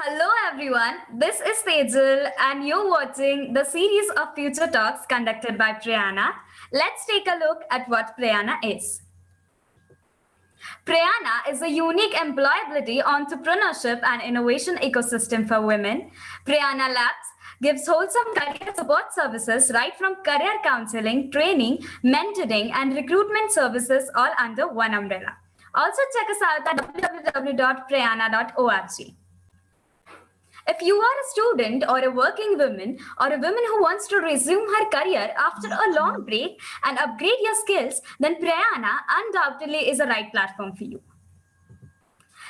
Hello everyone, this is Tejal and you're watching the series of future talks conducted by Prayaana. Let's take a look at what Prayaana is. Prayaana is a unique employability, entrepreneurship and innovation ecosystem for women. Prayaana Labs gives wholesome career support services right from career counseling, training, mentoring and recruitment services all under one umbrella. Also check us out at www.prayaana.org. If you are a student or a working woman or a woman who wants to resume her career after a long break and upgrade your skills, then Prayaana undoubtedly is a right platform for you.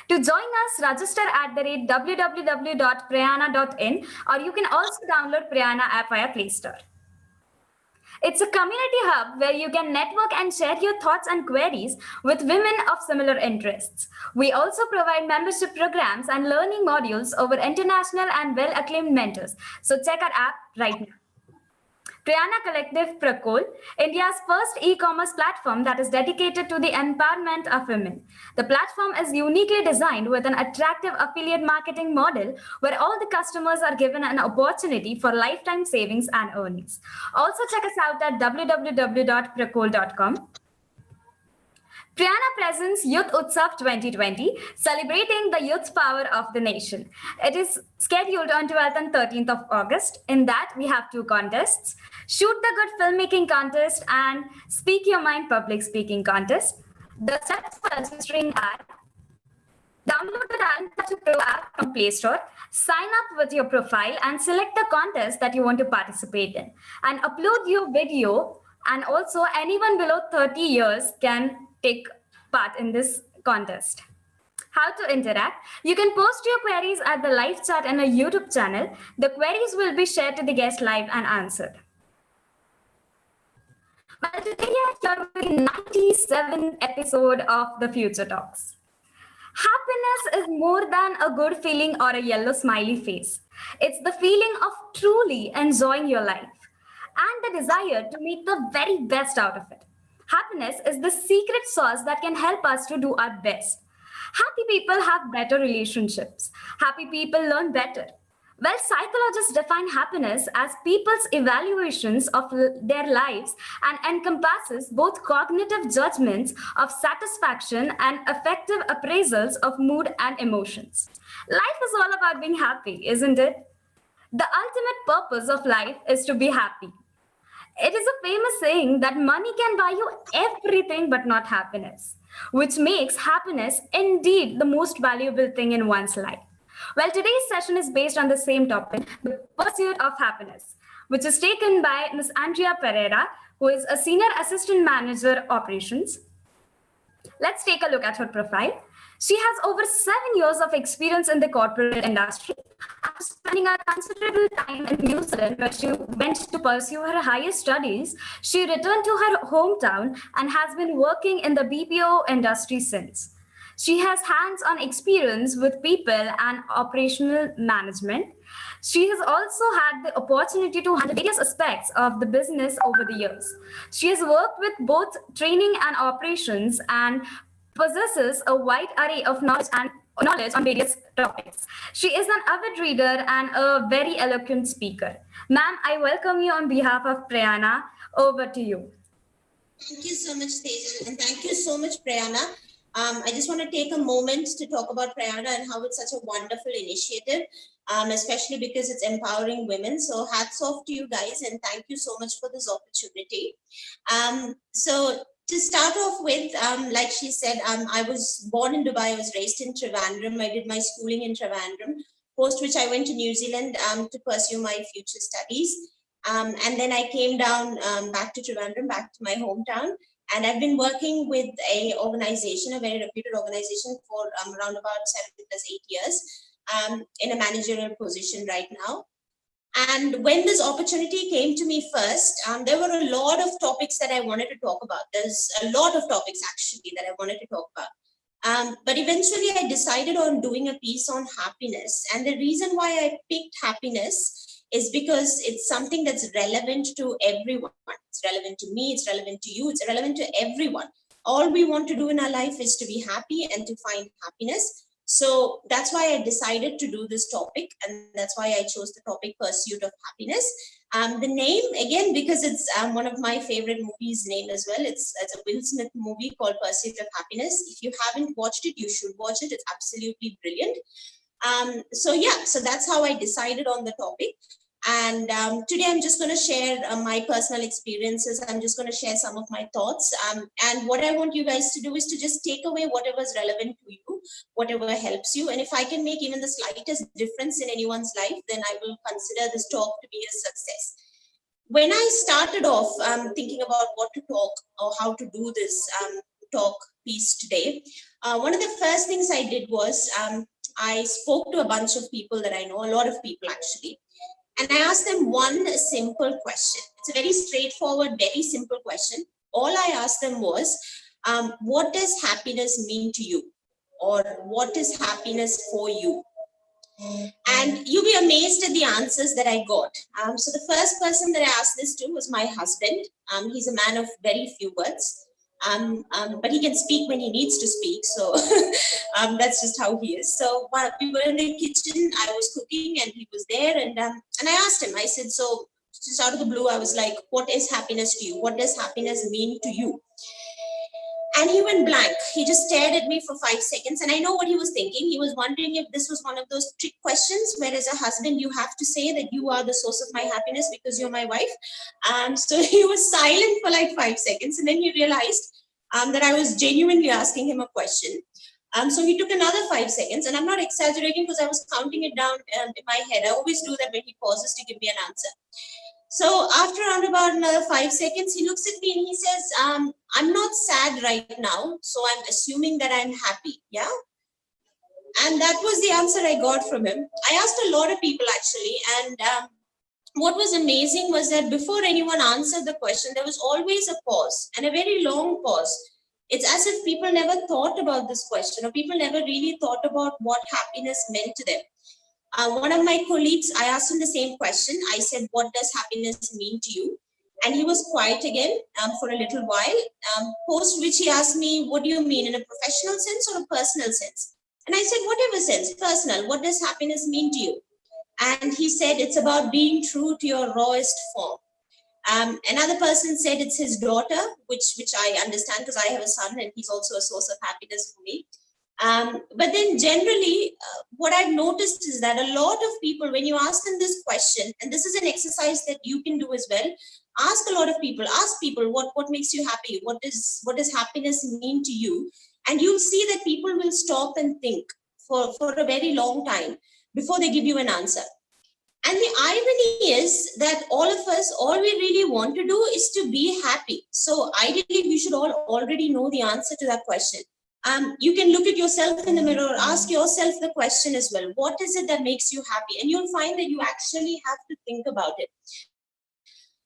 To join us, register at www.prayaana.in or you can also download Prayaana app via Play Store. It's a community hub where you can network and share your thoughts and queries with women of similar interests. We also provide membership programs and learning modules over international and well-acclaimed mentors. So check our app right now. Prayaana Collective Prakol, India's first e-commerce platform that is dedicated to the empowerment of women. The platform is uniquely designed with an attractive affiliate marketing model where all the customers are given an opportunity for lifetime savings and earnings. Also check us out at www.prakol.com. Prayaana presents Youth Utsav 2020, celebrating the youth power of the nation. It is scheduled on 12th and 13th of August. In that, we have two contests, Shoot the Good Filmmaking Contest and Speak Your Mind Public Speaking Contest. The steps for registering are download the Talent Touch Pro app from Play Store, sign up with your profile and select the contest that you want to participate in and upload your video, and also anyone below 30 years can take part in this contest. How to interact? You can post your queries at the live chat in a YouTube channel. The queries will be shared to the guest live and answered. Well, today we are here with the 97th episode of the Future Talks. Happiness is more than a good feeling or a yellow smiley face. It's the feeling of truly enjoying your life and the desire to make the very best out of it. Happiness is the secret sauce that can help us to do our best. Happy people have better relationships. Happy people learn better. Well, psychologists define happiness as people's evaluations of their lives and encompasses both cognitive judgments of satisfaction and affective appraisals of mood and emotions. Life is all about being happy, isn't it? The ultimate purpose of life is to be happy. It is a famous saying that money can buy you everything but not happiness, which makes happiness indeed the most valuable thing in one's life. Well, today's session is based on the same topic, the pursuit of happiness, which is taken by Ms. Andrea Pereira, who is a Senior Assistant Manager Operations. Let's take a look at her profile. She has over 7 years of experience in the corporate industry. After spending a considerable time in New Zealand, where she went to pursue her higher studies, she returned to her hometown and has been working in the BPO industry since. She has hands-on experience with people and operational management. She has also had the opportunity to handle various aspects of the business over the years. She has worked with both training and operations and possesses a wide array of knowledge on various topics. She is an avid reader and a very eloquent speaker. Ma'am, I welcome you on behalf of Prayaana. Over to you. Thank you so much, Tejal, and thank you so much, Prayaana. I just want to take a moment to talk about Prayaana and how it's such a wonderful initiative, especially because it's empowering women. So hats off to you guys, and thank you so much for this opportunity. So to start off with, like she said, I was born in Dubai. I was raised in Trivandrum. I did my schooling in Trivandrum, post which I went to New Zealand to pursue my future studies. And then I came down back to Trivandrum, back to my hometown. And I've been working with a organization, a very reputed organization, for around about 7 plus 8 years in a managerial position right now. And when this opportunity came to me first, there were a lot of topics that I wanted to talk about. There's a lot of topics actually that I wanted to talk about. But eventually I decided on doing a piece on happiness. And the reason why I picked happiness is because it's something that's relevant to everyone. It's relevant to me, it's relevant to you, it's relevant to everyone. All we want to do in our life is to be happy and to find happiness. So that's why I decided to do this topic, and that's why I chose the topic Pursuit of Happiness. The name, again, because it's one of my favorite movies name as well. It's a Will Smith movie called Pursuit of Happiness. If you haven't watched it, you should watch it. It's absolutely brilliant. So yeah, so that's how I decided on the topic. And today I'm just going to share my personal experiences. I'm just going to share some of my thoughts. And what I want you guys to do is to just take away whatever is relevant to you, whatever helps you. And if I can make even the slightest difference in anyone's life, then I will consider this talk to be a success. When I started off thinking about what to talk or how to do this talk piece today, one of the first things I did was I spoke to a bunch of people that I know, a lot of people actually. And I asked them one simple question. It's a very straightforward, very simple question. All I asked them was, what does happiness mean to you? Or what is happiness for you? And you'll be amazed at the answers that I got. So the first person that I asked this to was my husband. He's a man of very few words. But he can speak when he needs to speak. So that's just how he is. So while we were in the kitchen, I was cooking and he was there. And I asked him, I said, so just out of the blue, I was like, what is happiness to you? What does happiness mean to you? And he went blank. He just stared at me for 5 seconds. And I know what he was thinking. He was wondering if this was one of those trick questions where as a husband, you have to say that you are the source of my happiness because you're my wife. So he was silent for like 5 seconds. And then he realized that I was genuinely asking him a question. So he took another 5 seconds. And I'm not exaggerating because I was counting it down in my head. I always do that when he pauses to give me an answer. So after around about another 5 seconds, he looks at me and he says, I'm not sad right now, so I'm assuming that I'm happy, yeah? And that was the answer I got from him. I asked a lot of people actually, and what was amazing was that before anyone answered the question, there was always a pause, and a very long pause. It's as if people never thought about this question, or people never really thought about what happiness meant to them. One of my colleagues, I asked him the same question. I said, what does happiness mean to you? And he was quiet again for a little while, post which he asked me, what do you mean, in a professional sense or a personal sense? And I said, whatever sense, personal, what does happiness mean to you? And he said, it's about being true to your rawest form. Another person said it's his daughter, which I understand because I have a son and he's also a source of happiness for me. But then generally, what I've noticed is that a lot of people, when you ask them this question, and this is an exercise that you can do as well, ask a lot of people, ask people what makes you happy, what does happiness mean to you? And you'll see that people will stop and think for a very long time before they give you an answer. And the irony is that all of us, all we really want to do is to be happy. So ideally, we should all already know the answer to that question. You can look at yourself in the mirror, ask yourself the question as well. What is it that makes you happy? And you'll find that you actually have to think about it.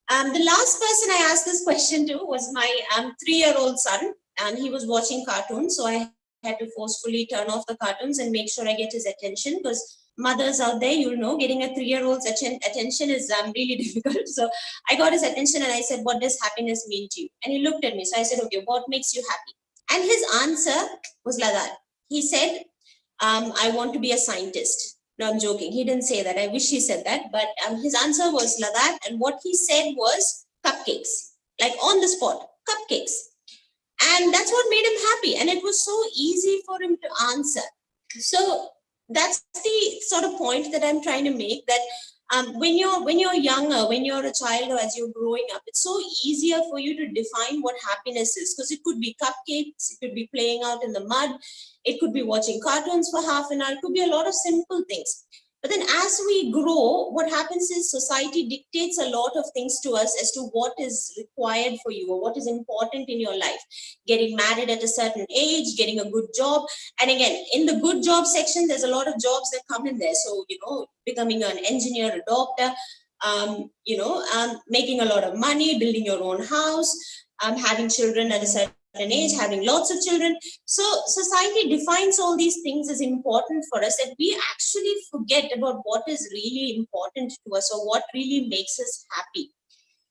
The last person I asked this question to was my 3-year-old son, and he was watching cartoons. So I had to forcefully turn off the cartoons and make sure I get his attention, because mothers out there, you'll know, getting a 3-year-old's attention is really difficult. So I got his attention and I said, what does happiness mean to you? And he looked at me. So I said, okay, what makes you happy? And his answer was like that. He said, I want to be a scientist. No, I'm joking. He didn't say that. I wish he said that. But his answer was like that. And what he said was cupcakes, like on the spot, cupcakes. And that's what made him happy. And it was so easy for him to answer. So that's the sort of point that I'm trying to make, that when you're younger, when you're a child or as you're growing up, it's so easier for you to define what happiness is, because it could be cupcakes, it could be playing out in the mud, it could be watching cartoons for half an hour, it could be a lot of simple things. But then as we grow, what happens is society dictates a lot of things to us as to what is required for you or what is important in your life. Getting married at a certain age, getting a good job. And again, in the good job section, there's a lot of jobs that come in there. So, becoming an engineer, a doctor, making a lot of money, building your own house, having children at a certain age, having lots of children. So society defines all these things as important for us that we actually forget about what is really important to us or what really makes us happy.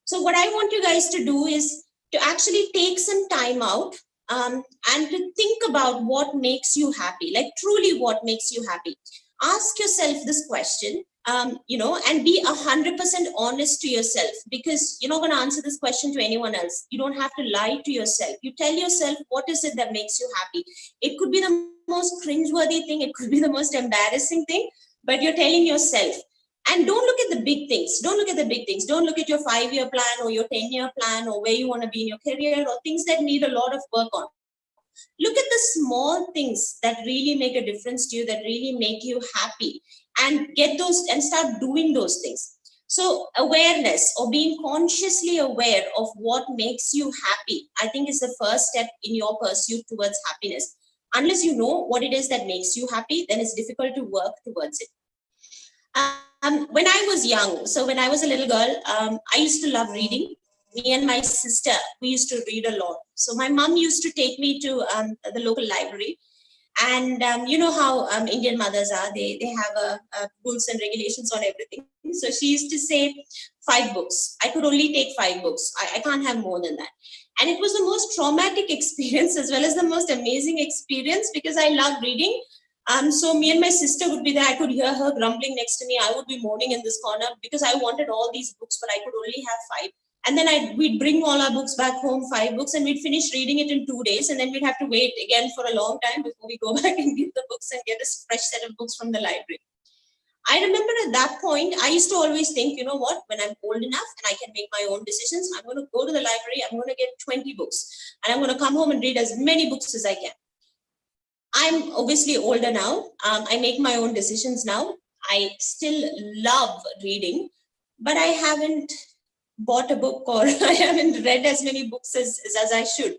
So what I want you guys to do is to actually take some time out and to think about what makes you happy, like truly what makes you happy. Ask yourself this question, and be 100% honest to yourself, because you're not going to answer this question to anyone else. You don't have to lie to yourself. You tell yourself what is it that makes you happy. It could be the most cringeworthy thing, it could be the most embarrassing thing, but you're telling yourself. And don't look at the big things. Don't look at the big things. Don't look at your 5-year plan or your 10-year plan or where you want to be in your career or things that need a lot of work on. Look at the small things that really make a difference to you, that really make you happy, and get those and start doing those things. So awareness, or being consciously aware of what makes you happy, I think is the first step in your pursuit towards happiness. Unless you know what it is that makes you happy, then it's difficult to work towards it. When I was young, so when I was a little girl, I used to love reading. Me and my sister, we used to read a lot. So my mom used to take me to the local library. And you know how Indian mothers are, they have rules and regulations on everything. So she used to say 5 books. I could only take 5 books. I can't have more than that. And it was the most traumatic experience as well as the most amazing experience, because I love reading. So me and my sister would be there. I could hear her grumbling next to me. I would be moaning in this corner because I wanted all these books, but I could only have 5. And then we'd bring all our books back home, 5 books, and we'd finish reading it in 2 days. And then we'd have to wait again for a long time before we go back and get the books and get a fresh set of books from the library. I remember at that point, I used to always think, you know what, when I'm old enough and I can make my own decisions, I'm going to go to the library, I'm going to get 20 books, and I'm going to come home and read as many books as I can. I'm obviously older now. I make my own decisions now. I still love reading, but I haven't bought a book, or I haven't read as many books as I should.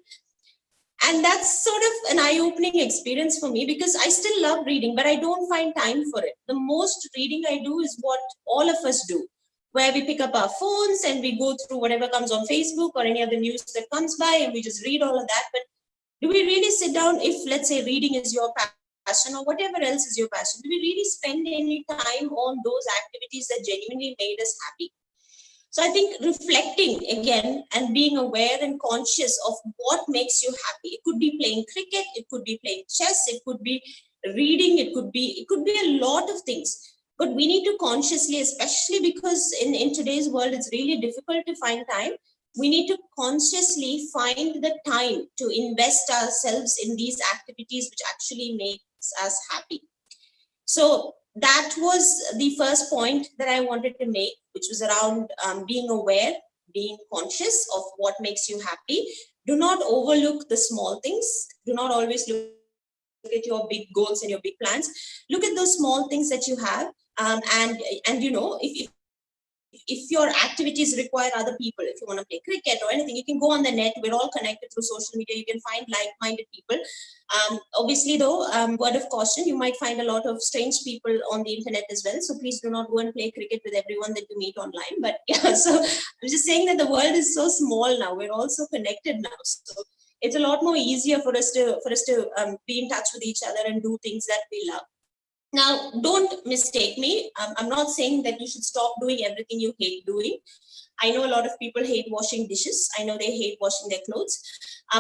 And that's sort of an eye-opening experience for me, because I still love reading, but I don't find time for it. The most reading I do is what all of us do, where we pick up our phones and we go through whatever comes on Facebook or any other news that comes by, and we just read all of that. But do we really sit down, if let's say reading is your passion or whatever else is your passion, do we really spend any time on those activities that genuinely made us happy? So I think reflecting again and being aware and conscious of what makes you happy. It could be playing cricket, it could be playing chess, it could be reading, it could be a lot of things. But we need to consciously, especially because in today's world, it's really difficult to find time. We need to consciously find the time to invest ourselves in these activities which actually makes us happy. So that was the first point that I wanted to make, which was around being aware, being conscious of what makes you happy. Do not overlook the small things. Do not always look at your big goals and your big plans. Look at those small things that you have. And you know, if your activities require other people, if you want to play cricket or anything, you can go on the net. We're all connected through social media. You can find like-minded people. Obviously, though, word of caution, you might find a lot of strange people on the internet as well. So please do not go and play cricket with everyone that you meet online. But yeah, so I'm just saying that the world is so small now. We're all so connected now. So it's a lot more easier for us to be in touch with each other and do things that we love. Now, don't mistake me. I'm not saying that you should stop doing everything you hate doing. I know a lot of people hate washing dishes. I know they hate washing their clothes.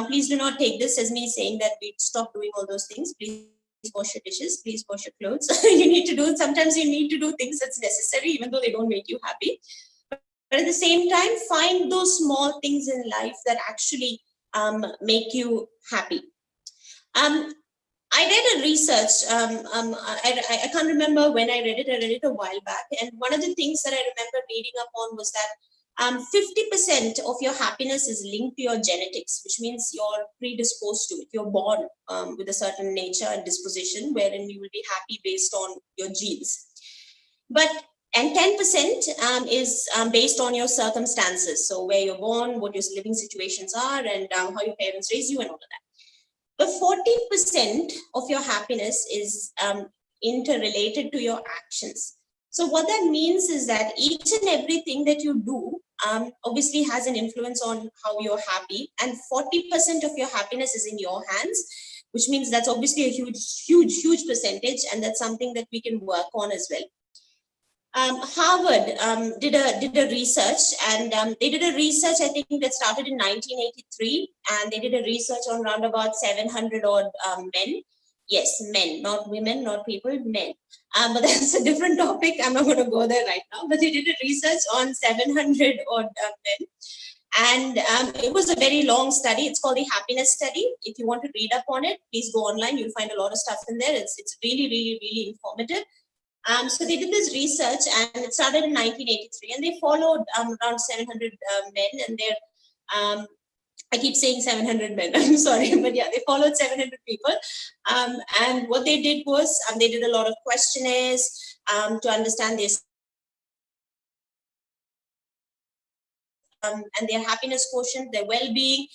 Please do not take this as me saying that we stop doing all those things. Please wash your dishes. Please wash your clothes. You need to do, sometimes you need to do things that's necessary, even though they don't make you happy. But at the same time, find those small things in life that actually make you happy. I read a research, I can't remember when I read it a while back. And one of the things that I remember reading up on was that 50% of your happiness is linked to your genetics, which means you're predisposed to it. You're born with a certain nature and disposition wherein you will be happy based on your genes. And 10% is based on your circumstances. So where you're born, what your living situations are, and how your parents raise you and all of that. But 40% of your happiness is interrelated to your actions. So what that means is that each and everything that you do obviously has an influence on how you're happy, and 40% of your happiness is in your hands, which means that's obviously a huge percentage, and that's something that we can work on as well. Harvard did a research, and they did a research, I think, that started in 1983, and they did a research on around about 700 odd men. Yes, men, not women, not people, men. But that's a different topic. I'm not going to go there right now. But they did a research on 700 odd men. And it was a very long study. It's called the Happiness Study. If you want to read up on it, please go online. You'll find a lot of stuff in there. It's really, really, really informative. So they did this research, and it started in 1983, and they followed around 700 men, and they're, I keep saying 700 men, I'm sorry, but yeah, they followed 700 people. And what they did was they did a lot of questionnaires to understand their and their happiness quotient, their well-being.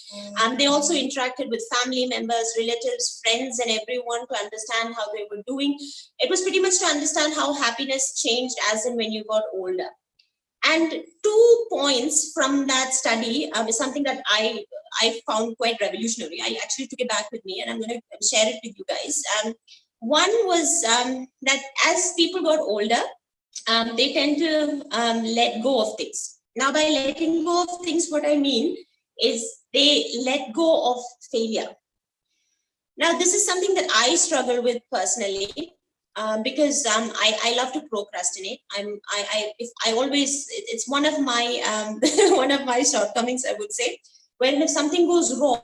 They also interacted with family members, relatives, friends, and everyone to understand how they were doing. It was pretty much to understand how happiness changed as and when you got older. And 2 points from that study is something that I found quite revolutionary. I actually took it back with me, and I'm going to share it with you guys. One was that as people got older, they tend to let go of things. Now, by letting go of things, what I mean is they let go of failure. Now, this is something that I struggle with personally. Because I love to procrastinate. It's one of my one of my shortcomings, I would say. When if something goes wrong,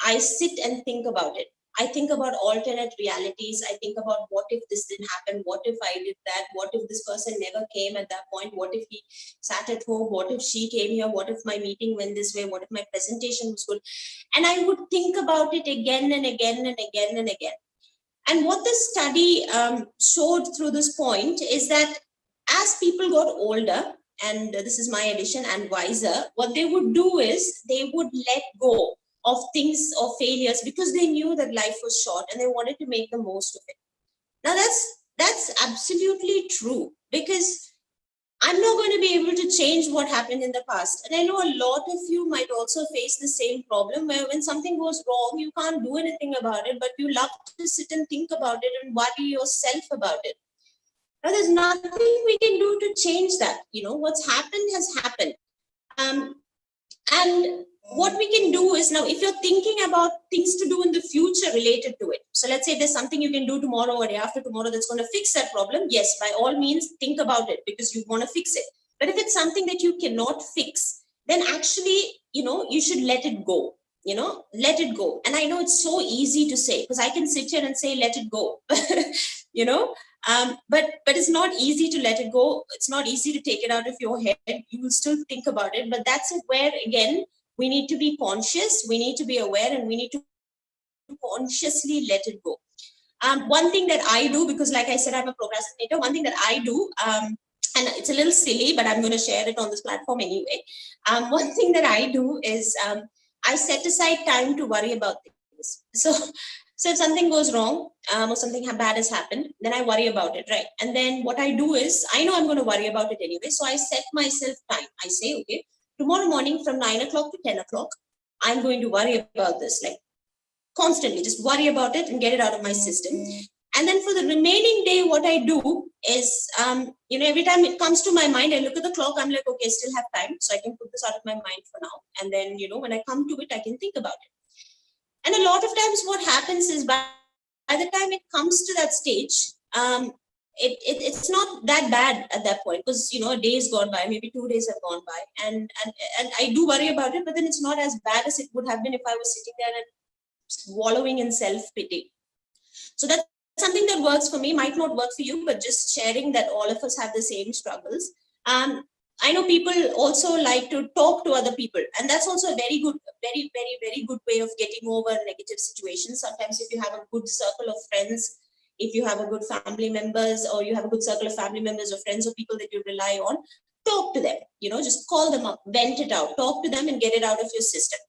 I sit and think about it. I think about alternate realities. I think about what if this didn't happen? What if I did that? What if this person never came at that point? What if he sat at home? What if she came here? What if my meeting went this way? What if my presentation was good? And I would think about it again and again and again and again. And what this study showed through this point is that as people got older, and this is my addition and wiser, what they would do is they would let go of things or failures because they knew that life was short and they wanted to make the most of it. Now that's absolutely true, because I'm not going to be able to change what happened in the past. And I know a lot of you might also face the same problem where when something goes wrong, you can't do anything about it, but you love to sit and think about it and worry yourself about it. Now, there's nothing we can do to change that. You know, what's happened has happened. And what we can do is, now, if you're thinking about things to do in the future related to it, so let's say there's something you can do tomorrow or day after tomorrow that's going to fix that problem. Yes, by all means, think about it because you want to fix it. But if it's something that you cannot fix, then actually, you know, you should let it go. You know, let it go. And I know it's so easy to say, because I can sit here and say, let it go, you know, but it's not easy to let it go. It's not easy to take it out of your head. You will still think about it. But that's where, again, we need to be conscious. We need to be aware, and we need to consciously let it go. One thing that I do, because like I said, I'm a procrastinator. One thing that I do, and it's a little silly, but I'm going to share it on this platform anyway. One thing that I do is I set aside time to worry about things. So if something goes wrong or something bad has happened, then I worry about it, right? And then what I do is, I know I'm going to worry about it anyway. So I set myself time. I say, okay, tomorrow morning from 9 o'clock to 10 o'clock, I'm going to worry about this, like constantly, just worry about it and get it out of my system. And then for the remaining day, what I do is, you know, every time it comes to my mind, I look at the clock, I'm like, okay, still have time. So I can put this out of my mind for now. And then, you know, when I come to it, I can think about it. And a lot of times what happens is by the time it comes to that stage, it's not that bad at that point, because, you know, a day has gone by, maybe 2 days have gone by. And I do worry about it, but then it's not as bad as it would have been if I was sitting there and wallowing in self-pity. So that's something that works for me, might not work for you, but just sharing that all of us have the same struggles. I know people also like to talk to other people, and that's also a very good, very, very, very good way of getting over negative situations. Sometimes if you have a good circle of friends, if you have a good family members, or you have a good circle of family members or friends or people that you rely on, talk to them, you know, just call them up, vent it out, talk to them and get it out of your system.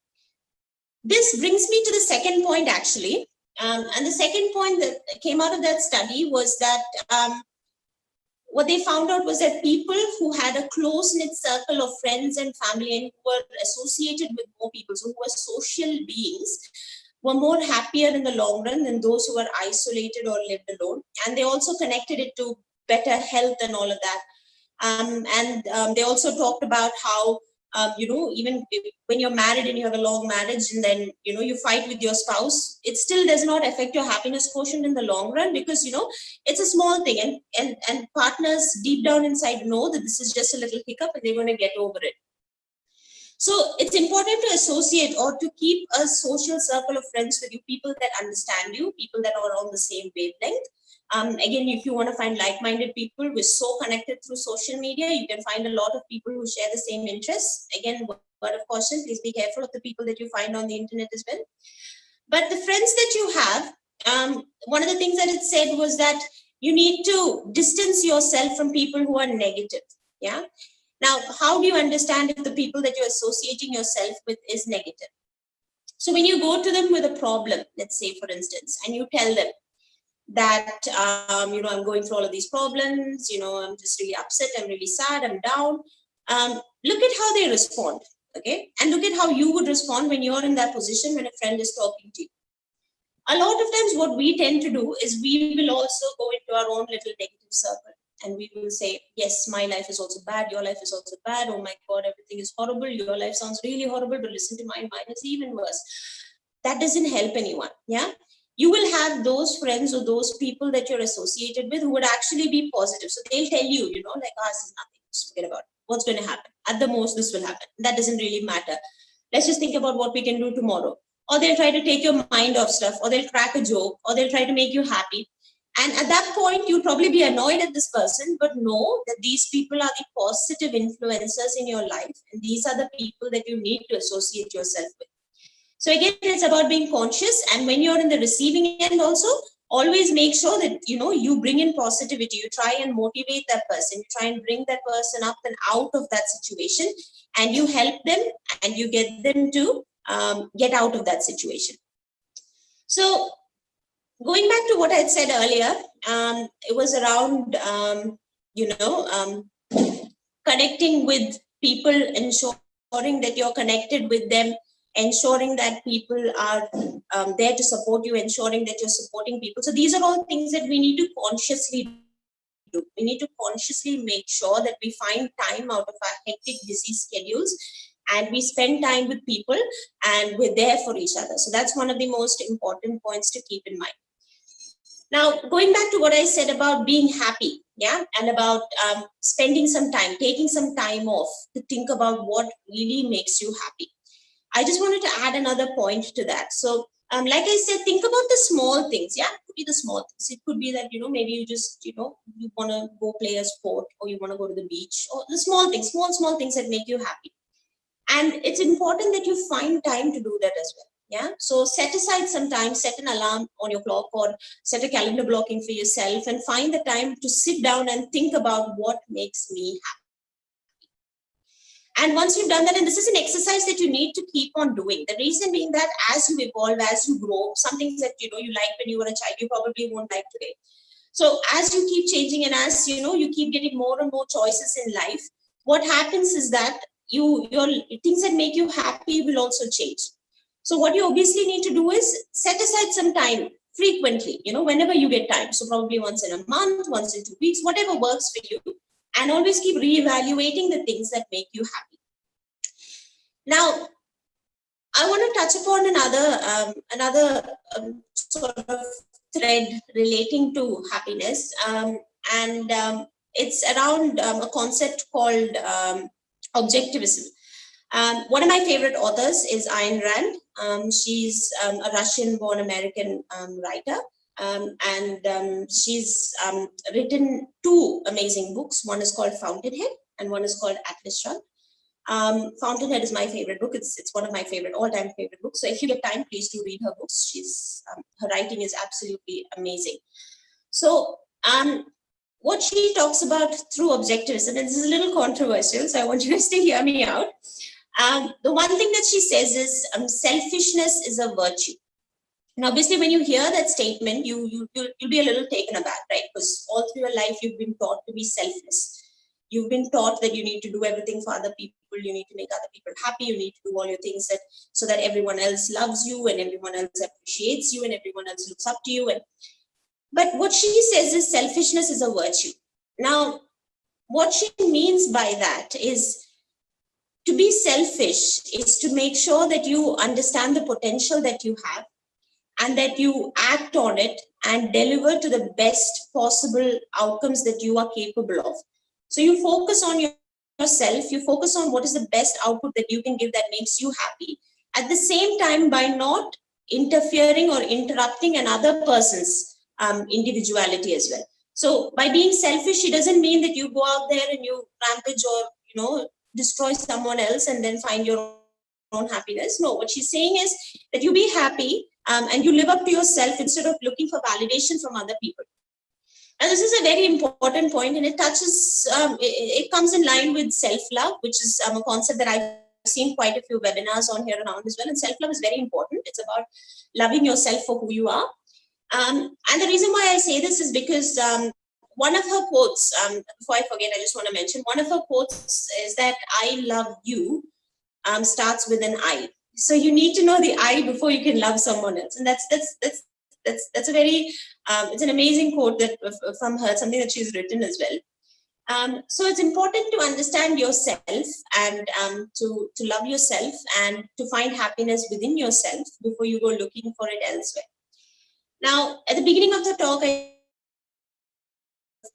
This brings me to the second point, actually. And the second point that came out of that study was that what they found out was that people who had a close-knit circle of friends and family and who were associated with more people, so who were social beings, were more happier in the long run than those who were isolated or lived alone. And they also connected it to better health and all of that. They also talked about how, even when you're married and you have a long marriage and then, you fight with your spouse, it still does not affect your happiness quotient in the long run, because, it's a small thing, and partners deep down inside know that this is just a little hiccup and they're going to get over it. So it's important to associate or to keep a social circle of friends with you, people that understand you, people that are on the same wavelength. Again, if you want to find like-minded people, we're so connected through social media. You can find a lot of people who share the same interests. Again, word of caution, please be careful of the people that you find on the internet as well. But the friends that you have, one of the things that it said was that you need to distance yourself from people who are negative. Yeah. Now, how do you understand if the people that you're associating yourself with is negative? So when you go to them with a problem, let's say, for instance, and you tell them that, I'm going through all of these problems, I'm just really upset, I'm really sad, I'm down. Look at how they respond, okay? And look at how you would respond when you're in that position when a friend is talking to you. A lot of times what we tend to do is we will also go into our own little negative circle. And we will say, yes, my life is also bad. Your life is also bad. Oh my God, everything is horrible. Your life sounds really horrible, but listen to mine. Mine is even worse. That doesn't help anyone. Yeah. You will have those friends or those people that you're associated with who would actually be positive. So they'll tell you, like, this is nothing. Just forget about it. What's going to happen? At the most, this will happen. That doesn't really matter. Let's just think about what we can do tomorrow. Or they'll try to take your mind off stuff, or they'll crack a joke, or they'll try to make you happy. And at that point, you'll probably be annoyed at this person, but know that these people are the positive influencers in your life. And these are the people that you need to associate yourself with. So again, it's about being conscious. And when you're in the receiving end also, always make sure that, you bring in positivity. You try and motivate that person. You try and bring that person up and out of that situation. And you help them and you get them to get out of that situation. So going back to what I had said earlier, it was around, connecting with people, ensuring that you're connected with them, ensuring that people are there to support you, ensuring that you're supporting people. So these are all things that we need to consciously do. We need to consciously make sure that we find time out of our hectic, busy schedules and we spend time with people and we're there for each other. So that's one of the most important points to keep in mind. Now, going back to what I said about being happy, and about spending some time, taking some time off to think about what really makes you happy. I just wanted to add another point to that. So, like I said, think about the small things. It could be the small things. It could be that, maybe you just, you want to go play a sport, or you want to go to the beach, or the small things, small things that make you happy. And it's important that you find time to do that as well. So set aside some time, set an alarm on your clock, or set a calendar blocking for yourself, and find the time to sit down and think about what makes me happy. And once you've done that, and this is an exercise that you need to keep on doing. The reason being that as you evolve, as you grow, some things that you like when you were a child, you probably won't like today. So as you keep changing, and as you keep getting more and more choices in life, what happens is that your things that make you happy will also change. So what you obviously need to do is set aside some time frequently, whenever you get time. So probably once in a month, once in 2 weeks, whatever works for you, and always keep reevaluating the things that make you happy. Now, I want to touch upon another sort of thread relating to happiness, and it's around a concept called Objectivism. One of my favorite authors is Ayn Rand. She's a Russian-born American writer, and she's written 2 amazing books. One is called Fountainhead, and one is called Atlas Shrugged. Fountainhead is my favorite book. It's one of my all-time favorite books. So if you get time, please do read her books. Her writing is absolutely amazing. So what she talks about through Objectivism, and this is a little controversial, so I want you guys to hear me out. The one thing that she says is selfishness is a virtue. And obviously, when you hear that statement, you'll be a little taken aback, right? Because all through your life, you've been taught to be selfless. You've been taught that you need to do everything for other people. You need to make other people happy. You need to do all your things so that everyone else loves you and everyone else appreciates you and everyone else looks up to you. But what she says is selfishness is a virtue. Now, what she means by that is to be selfish is to make sure that you understand the potential that you have and that you act on it and deliver to the best possible outcomes that you are capable of. So you focus on yourself, you focus on what is the best output that you can give that makes you happy. At the same time, by not interfering or interrupting another person's individuality as well. So by being selfish, it doesn't mean that you go out there and you rampage or destroy someone else and then find your own happiness. No, what she's saying is that you be happy and you live up to yourself instead of looking for validation from other people. And this is a very important point, and it touches, it comes in line with self-love, which is a concept that I've seen quite a few webinars on here around as well. And self-love is very important. It's about loving yourself for who you are. And the reason why I say this is because one of her quotes, before I forget, I just want to mention, one of her quotes is that I love you starts with an I. So you need to know the I before you can love someone else. And that's a very, it's an amazing quote that from her, something that she's written as well. So it's important to understand yourself and to love yourself and to find happiness within yourself before you go looking for it elsewhere. Now, at the beginning of the talk, I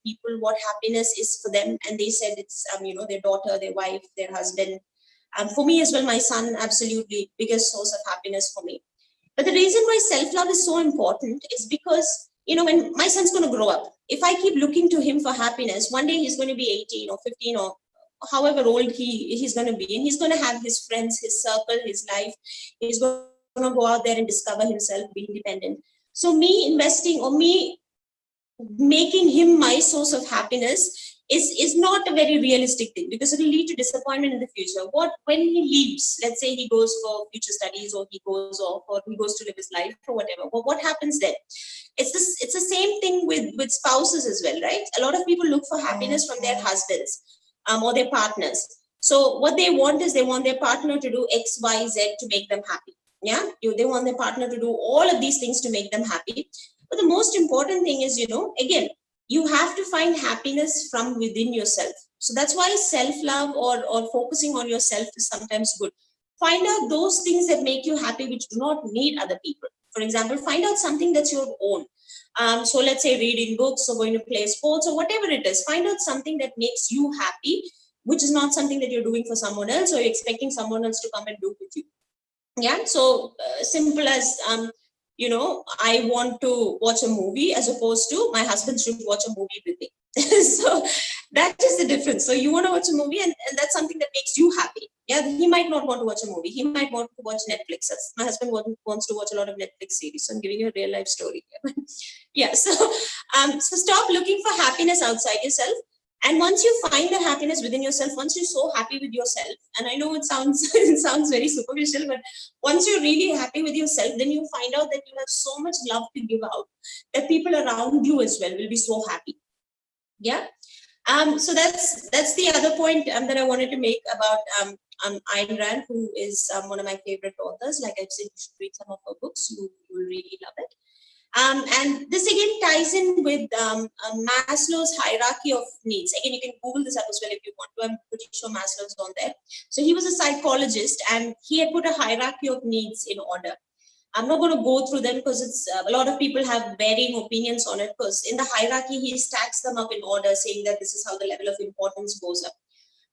people what happiness is for them, and they said it's their daughter, their wife, their husband. For me as well, my son, absolutely biggest source of happiness for me. But the reason why self-love is so important is because, when my son's going to grow up, if I keep looking to him for happiness, one day he's going to be 18 or 15 or however old he's going to be, and he's going to have his friends, his circle, his life. He's going to go out there and discover himself, be independent. So me investing or me making him my source of happiness is not a very realistic thing, because it will lead to disappointment in the future. When he leaves, let's say he goes for future studies or he goes off or he goes to live his life or whatever, what happens then? It's the same thing with spouses as well, right? A lot of people look for happiness from their husbands or their partners. So what they want is they want their partner to do X, Y, Z to make them happy. Yeah, they want their partner to do all of these things to make them happy. But the most important thing is, again, you have to find happiness from within yourself. So that's why self-love or focusing on yourself is sometimes good. Find out those things that make you happy, which do not need other people. For example, find out something that's your own. So let's say reading books or going to play sports or whatever it is. Find out something that makes you happy, which is not something that you're doing for someone else or you're expecting someone else to come and do with you. Yeah, so simple as I want to watch a movie as opposed to my husband should watch a movie with me. So that is the difference. So you want to watch a movie and that's something that makes you happy. Yeah, he might not want to watch a movie. He might want to watch Netflix. My husband wants to watch a lot of Netflix series. So I'm giving you a real life story. Yeah, so stop looking for happiness outside yourself. And once you find the happiness within yourself, once you're so happy with yourself, and I know it sounds very superficial, but once you're really happy with yourself, then you find out that you have so much love to give out that people around you as well will be so happy. Yeah. So that's the other point that I wanted to make about Ayn Rand, who is one of my favorite authors. Like I've said, you should read some of her books. You will really love it. And this again ties in with Maslow's hierarchy of needs. Again, you can Google this up as well if you want to. I'm pretty sure Maslow's on there. So he was a psychologist and he had put a hierarchy of needs in order. I'm not going to go through them because it's a lot of people have varying opinions on it, because in the hierarchy, he stacks them up in order, saying that this is how the level of importance goes up.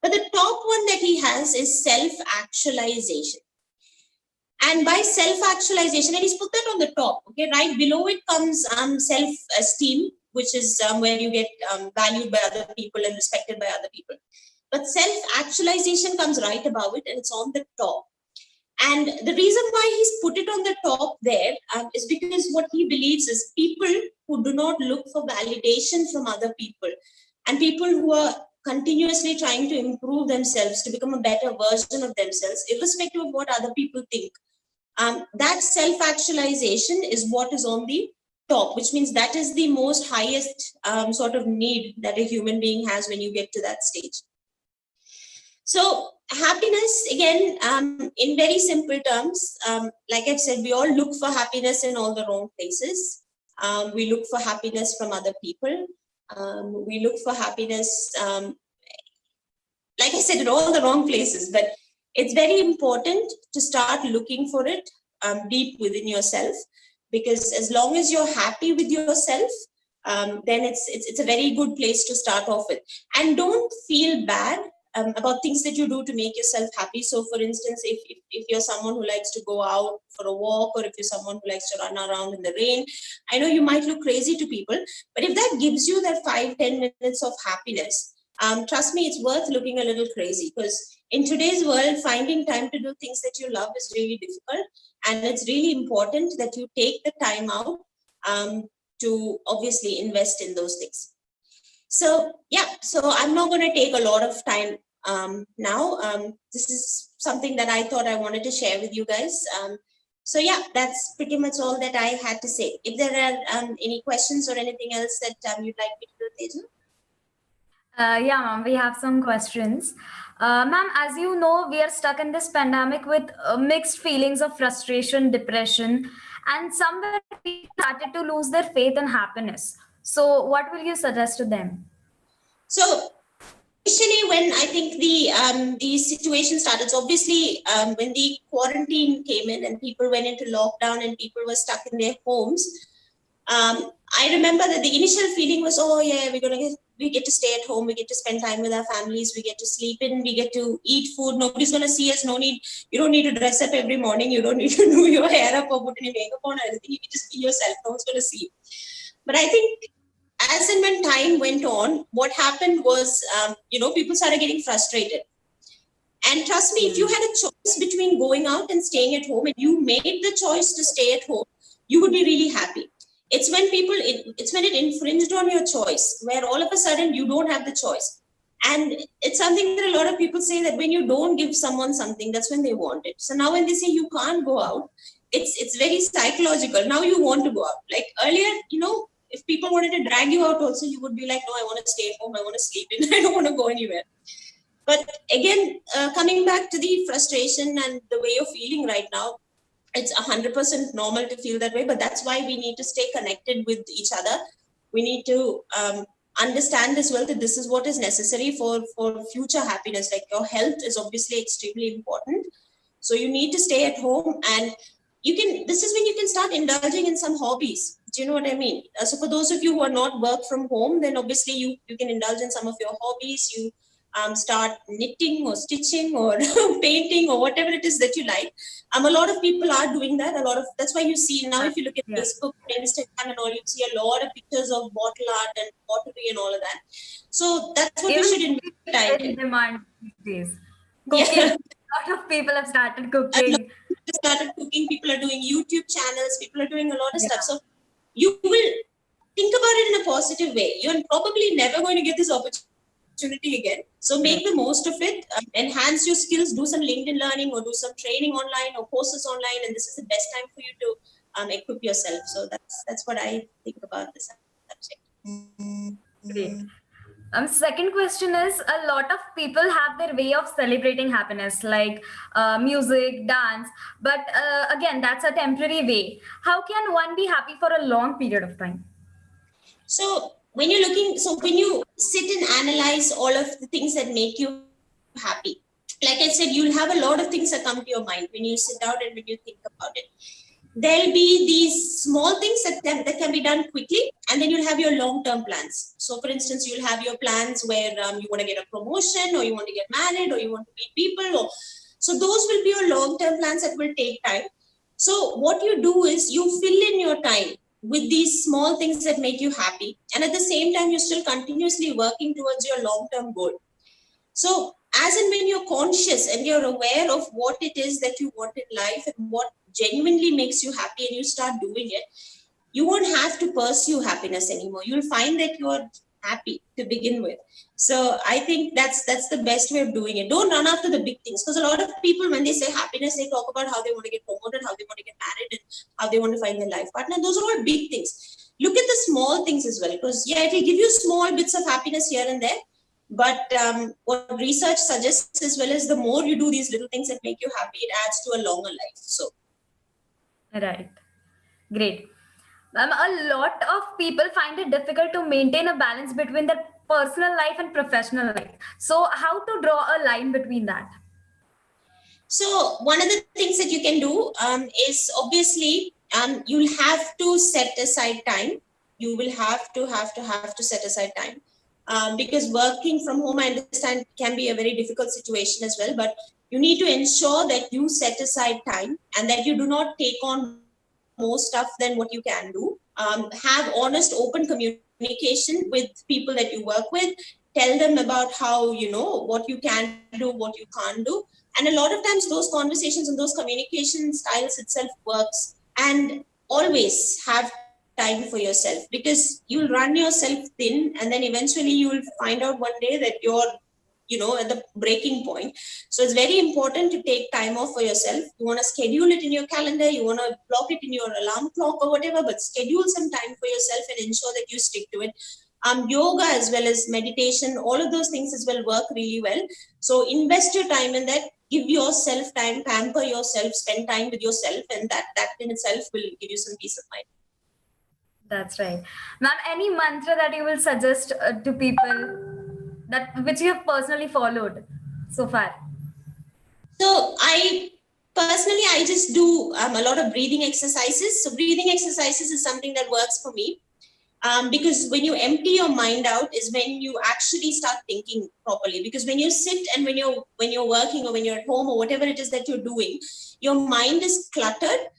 But the top one that he has is self-actualization. And by self-actualization, and he's put that on the top, okay, right below it comes self-esteem, which is where you get valued by other people and respected by other people. But self-actualization comes right above it, and it's on the top. And the reason why he's put it on the top there is because what he believes is people who do not look for validation from other people and people who are continuously trying to improve themselves to become a better version of themselves, irrespective of what other people think. That self-actualization is what is on the top, which means that is the most highest sort of need that a human being has when you get to that stage. So happiness, again, in very simple terms, like I've said, we all look for happiness in all the wrong places. We look for happiness from other people. We look for happiness, like I said, in all the wrong places. But it's very important to start looking for it deep within yourself, because as long as you're happy with yourself, then it's a very good place to start off with. And don't feel bad about things that you do to make yourself happy. So for instance, if you're someone who likes to go out for a walk, or if you're someone who likes to run around in the rain, I know you might look crazy to people, but if that gives you that 5-10 minutes of happiness, trust me, it's worth looking a little crazy, because in today's world, finding time to do things that you love is really difficult. And it's really important that you take the time out to obviously invest in those things. So yeah, so I'm not going to take a lot of time now. This is something that I thought I wanted to share with you guys. So yeah, that's pretty much all that I had to say. If there are any questions or anything else that you'd like me to do, Tejal? Yeah, ma'am, we have some questions. Ma'am, as you know, we are stuck in this pandemic with mixed feelings of frustration, depression, and somewhere people started to lose their faith and happiness. So, what will you suggest to them? So initially, when I think the situation started, so obviously when the quarantine came in and people went into lockdown and people were stuck in their homes, I remember that the initial feeling was, oh yeah, we get to stay at home, we get to spend time with our families, we get to sleep in, we get to eat food, nobody's going to see us, you don't need to dress up every morning, you don't need to do your hair up or put any makeup on or anything, you can just be yourself, no one's going to see you. But I think as and when time went on, what happened was, people started getting frustrated. And trust me, if you had a choice between going out and staying at home, and you made the choice to stay at home, you would be really happy. It's when it infringed on your choice, where all of a sudden you don't have the choice. And it's something that a lot of people say, that when you don't give someone something, that's when they want it. So now when they say you can't go out, it's very psychological. Now you want to go out. Like earlier, if people wanted to drag you out also, you would be like, no, I want to stay at home, I want to sleep in, I don't want to go anywhere. But again, coming back to the frustration and the way you're feeling right now, it's 100% normal to feel that way, but that's why we need to stay connected with each other. We need to understand as well that this is what is necessary for future happiness. Like your health is obviously extremely important. So you need to stay at home, and this is when you can start indulging in some hobbies. Do you know what I mean? So for those of you who are not work from home, then obviously you can indulge in some of your hobbies. You start knitting or stitching or painting or whatever it is that you like. A lot of people are doing that. That's why you see now, if you look at Facebook, Instagram and all, you see a lot of pictures of bottle art and pottery and all of that. So that's what we should invest time in. Demand these days. Cooking. Yeah. A lot of people have started A lot cooking. of people started cooking. People are doing YouTube channels. People are doing a lot of stuff. So you will think about it in a positive way. You're probably never going to get this opportunity again. So make the most of it, enhance your skills, do some LinkedIn learning or do some training online or courses online. And this is the best time for you to equip yourself. So that's what I think about this subject. Great. Second question is, a lot of people have their way of celebrating happiness, like music, dance, but again, that's a temporary way. How can one be happy for a long period of time? So when you sit and analyze all of the things that make you happy, like I said, you'll have a lot of things that come to your mind when you sit down and when you think about it. There'll be these small things that can be done quickly, and then you'll have your long-term plans. So for instance, you'll have your plans where you want to get a promotion, or you want to get married, or you want to meet people. So those will be your long-term plans that will take time. So what you do is you fill in your time with these small things that make you happy. And at the same time, you're still continuously working towards your long-term goal. So as and when you're conscious and you're aware of what it is that you want in life and what genuinely makes you happy, and you start doing it, you won't have to pursue happiness anymore. You'll find that you're happy to begin with. So I think that's the best way of doing it. Don't run after the big things, because a lot of people, when they say happiness, they talk about how they want to get promoted, how they want to get married, and how they want to find their life partner. Those are all big things. Look at the small things as well, because it will give you small bits of happiness here and there. But what research suggests as well is, the more you do these little things that make you happy, it adds to a longer life. So Right. Great. A lot of people find it difficult to maintain a balance between their personal life and professional life. So, how to draw a line between that? So one of the things that you can do is obviously you'll have to set aside time. You will have to set aside time because working from home, I understand, can be a very difficult situation as well. But you need to ensure that you set aside time and that you do not take on more stuff than what you can do. Have honest, open communication with people that you work with. Tell them about how, what you can do, what you can't do. And a lot of times those conversations and those communication styles itself works. And always have time for yourself, because you'll run yourself thin, and then eventually you'll find out one day that you're at the breaking point. So it's very important to take time off for yourself. You want to schedule it in your calendar, you want to block it in your alarm clock or whatever, but schedule some time for yourself and ensure that you stick to it. Yoga as well as meditation, all of those things as well work really well. So invest your time in that. Give yourself time, pamper yourself, spend time with yourself, and that in itself will give you some peace of mind. That's right. Ma'am, any mantra that you will suggest to people that which you have personally followed so far? So I just do a lot of breathing exercises. So breathing exercises is something that works for me. Because when you empty your mind out is when you actually start thinking properly. Because when you sit and when you're working or when you're at home or whatever it is that you're doing, your mind is cluttered.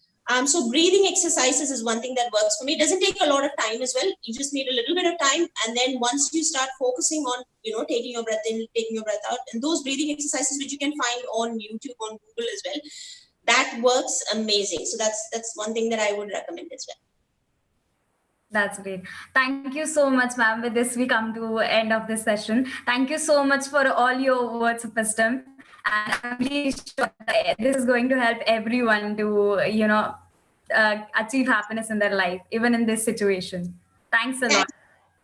So breathing exercises is one thing that works for me. It doesn't take a lot of time as well. You just need a little bit of time, and then once you start focusing on taking your breath in, taking your breath out, and those breathing exercises which you can find on YouTube, on Google as well, that works amazing. So that's one thing that I would recommend as well. That's great. Thank you so much, ma'am. With this, we come to end of this session. Thank you so much for all your words of wisdom. And I'm really sure that this is going to help everyone to, achieve happiness in their life, even in this situation. Thanks a lot.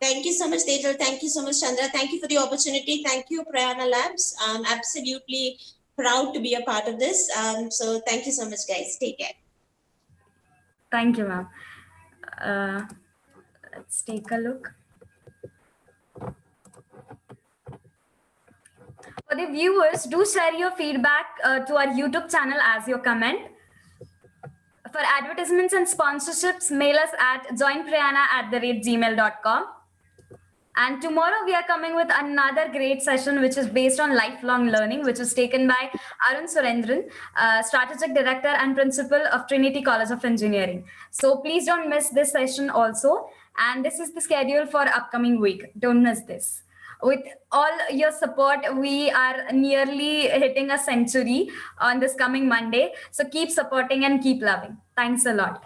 Thank you so much, Tejal. Thank you so much, Chandra. Thank you for the opportunity. Thank you, Prayaana Labs. I'm absolutely proud to be a part of this. So thank you so much, guys. Take care. Thank you, ma'am. Let's take a look. For the viewers, do share your feedback to our YouTube channel as your comment. For advertisements and sponsorships, mail us at joinprayana@gmail.com. And tomorrow we are coming with another great session, which is based on lifelong learning, which is taken by Arun Surendran, Strategic Director and Principal of Trinity College of Engineering. So please don't miss this session also. And this is the schedule for upcoming week. Don't miss this. With all your support, we are nearly hitting a century on this coming Monday. So keep supporting and keep loving. Thanks a lot.